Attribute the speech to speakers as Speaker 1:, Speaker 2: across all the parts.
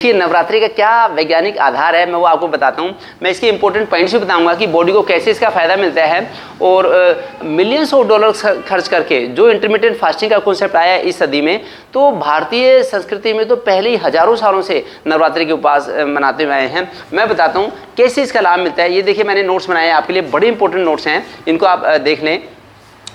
Speaker 1: कि नवरात्रि का क्या वैज्ञानिक आधार है, मैं वो आपको बताता हूँ। मैं इसके इंपॉर्टेंट पॉइंट्स भी बताऊंगा कि बॉडी को कैसे इसका फ़ायदा मिलता है और मिलियंस ऑफ डॉलर खर्च करके जो इंटरमिटेंट फास्टिंग का कॉन्सेप्ट आया है इस सदी में, तो भारतीय संस्कृति में तो पहले ही हजारों सालों से नवरात्रि के उपवास मनाते हुए आए हैं। मैं बताता हूँ कैसे इसका लाभ मिलता है। ये देखिए मैंने नोट्स बनाए हैं आपके लिए, बड़े इंपॉर्टेंट नोट्स हैं, इनको आप देख लें।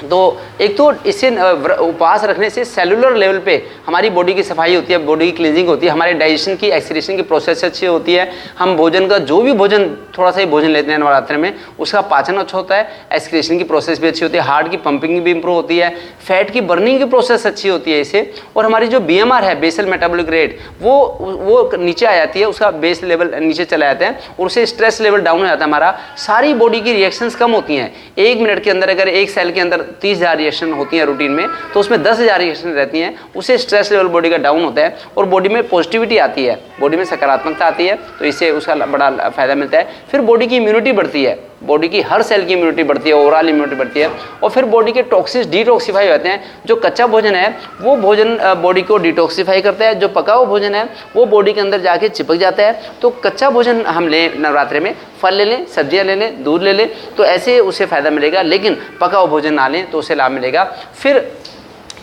Speaker 1: तो एक तो इससे उपवास रखने से सेलुलर लेवल पे हमारी बॉडी की सफाई होती है, बॉडी की क्लींजिंग होती है, हमारे डाइजेशन की एक्सक्रीशन की प्रोसेस अच्छी होती है। हम भोजन का जो भी भोजन थोड़ा सा ही भोजन लेते हैं नवरात्रि में, उसका पाचन अच्छा होता है, एक्सक्रीशन की प्रोसेस भी अच्छी होती है, हार्ट की पंपिंग भी इंप्रूव होती है, फैट की बर्निंग की प्रोसेस अच्छी होती है इससे। और हमारी जो BMR है, बेसल मेटाबॉलिक रेट, वो नीचे आ जाती है, उसका बेस लेवल नीचे चला जाता है और उससे स्ट्रेस लेवल डाउन हो जाता है हमारा। सारी बॉडी की रिएक्शंस कम होती हैं। 1 मिनट के अंदर अगर एक सेल के अंदर 30,000 रिएक्शन होती हैं रूटीन में, तो उसमें 10,000 रिएक्शन रहती हैं। उससे स्ट्रेस लेवल बॉडी का डाउन होता है और बॉडी में पॉजिटिविटी आती है, बॉडी में सकारात्मकता आती है, तो इससे उसका बड़ा फायदा मिलता है। फिर बॉडी की इम्यूनिटी बढ़ती है, बॉडी की हर सेल की इम्यूनिटी बढ़ती है, ओवरऑल इम्यूनिटी बढ़ती है। और फिर बॉडी के टॉक्सिन्स डिटॉक्सिफाई हो जाते हैं। जो कच्चा भोजन है वो भोजन बॉडी को डिटॉक्सिफाई करता है, जो पका हुआ भोजन है वो बॉडी के अंदर जाके चिपक जाता है। तो कच्चा भोजन हम लें नवरात्रि में, फल ले लें, सब्जियां ले लें, दूध ले लें, तो ऐसे उसे फ़ायदा मिलेगा। लेकिन पका हुआ भोजन ना लें तो उसे लाभ मिलेगा। फिर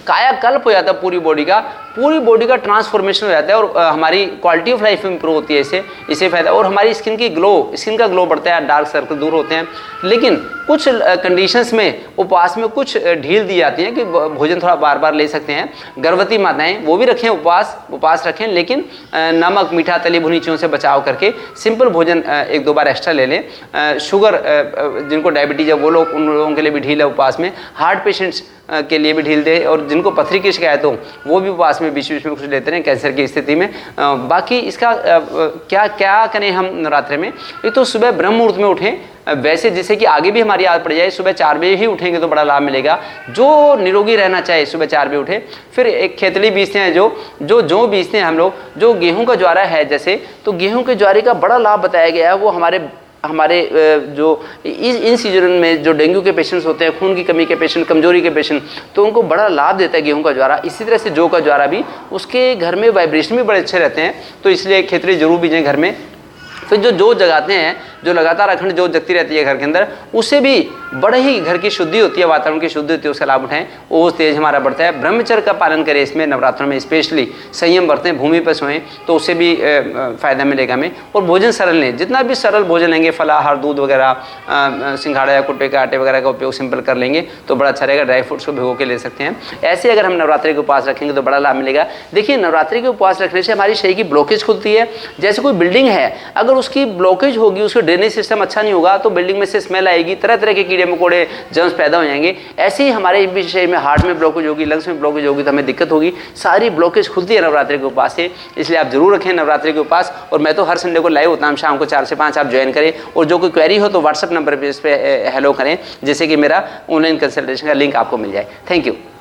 Speaker 1: कायाकल्प हो जाता है पूरी बॉडी का ट्रांसफॉर्मेशन हो जाता है और हमारी क्वालिटी ऑफ लाइफ इंप्रूव होती है इससे फ़ायदा। और हमारी स्किन का ग्लो बढ़ता है, डार्क सर्कल दूर होते हैं। लेकिन कुछ कंडीशंस में उपवास में कुछ ढील दी जाती है कि भोजन थोड़ा बार बार ले सकते हैं। गर्भवती माताएं वो भी रखें, उपवास रखें, लेकिन नमक, मीठा, तली भुनी चीज़ों से बचाव करके सिंपल भोजन 1-2 बार एक्स्ट्रा ले लें। शुगर जिनको डायबिटीज़ है वो लोग, उन लोगों के लिए भी ढील है उपवास में। हार्ट पेशेंट्स के लिए भी ढील दे, और जिनको पथरी की शिकायत हो वो भी उपवास में बीच में कुछ लेते हैं कैंसर की स्थिति में। बाकी इसका क्या करें हम नवरात्रि में। एक तो सुबह ब्रह्म मुहूर्त में उठें, वैसे जिससे कि आगे भी हमारी आदत पड़ जाए, सुबह 4 बजे ही उठेंगे तो बड़ा लाभ मिलेगा। जो निरोगी रहना चाहे सुबह 4 बजे उठे। फिर एक खेतली बीजते हैं, जो बीजते हैं हम लोग, जो गेहूं का ज्वारा है जैसे, तो गेहूं के ज्वारे का बड़ा लाभ बताया गया है। वो हमारे जो इन सीजन में जो डेंगू के पेशेंट्स होते हैं, खून की कमी के पेशेंट, कमजोरी के पेशेंट, तो उनको बड़ा लाभ देता है गेहूं का ज्वारा। इसी तरह से जौ का ज्वारा भी, उसके घर में वाइब्रेशन भी बड़े अच्छे रहते हैं, तो इसलिए खेतली जरूर बीजें घर में। फिर जो जगाते हैं, जो लगातार अखंड जो जगती रहती है घर के अंदर, उससे भी बड़े ही घर की शुद्धि होती है, वातावरण की शुद्धि होती है, उसका लाभ उठाएं, ओज तेज हमारा बढ़ता है। ब्रह्मचर्य का पालन करें इसमें नवरात्रों में, स्पेशली संयम बरतें, भूमि पर सोएं, तो उससे भी फ़ायदा मिलेगा हमें। और भोजन सरल लें, जितना भी सरल भोजन लेंगे, फलाहार, दूध वगैरह, सिंघाड़ा या कुट्टे के आटे वगैरह का उपयोग सिंपल कर लेंगे तो बड़ा अच्छा रहेगा। ड्राई फ्रूट्स को भिगो के ले सकते हैं। ऐसे अगर हम नवरात्रि के उपवास रखेंगे तो बड़ा लाभ मिलेगा। देखिए नवरात्रि के उपवास रखने से हमारी शरीर की ब्लॉकेज खुलती है। जैसे कोई बिल्डिंग है, अगर उसकी ब्लॉकेज होगी, उसका ड्रेनेज सिस्टम अच्छा नहीं होगा, तो बिल्डिंग में से स्मेल आएगी, तरह तरह के कीड़े मकोड़े, जर्म्स पैदा हो जाएंगे। ऐसे ही हमारे भी शरीर में, हार्ट में ब्लॉकेज होगी, लंग्स में ब्लॉकेज होगी, तो हमें दिक्कत होगी। सारी ब्लॉकेज खुलती है नवरात्रि के उपवास से, इसलिए आप जरूर रखें नवरात्रि के उपवास। और मैं तो हर संडे को लाइव होता हूँ शाम को 4 से 5, आप ज्वाइन करें। और जो कोई क्वेरी हो तो व्हाट्सअप नंबर पर इस पर हेलो करें, जैसे कि मेरा ऑनलाइन कंसल्टेशन का लिंक आपको मिल जाए। Thank you.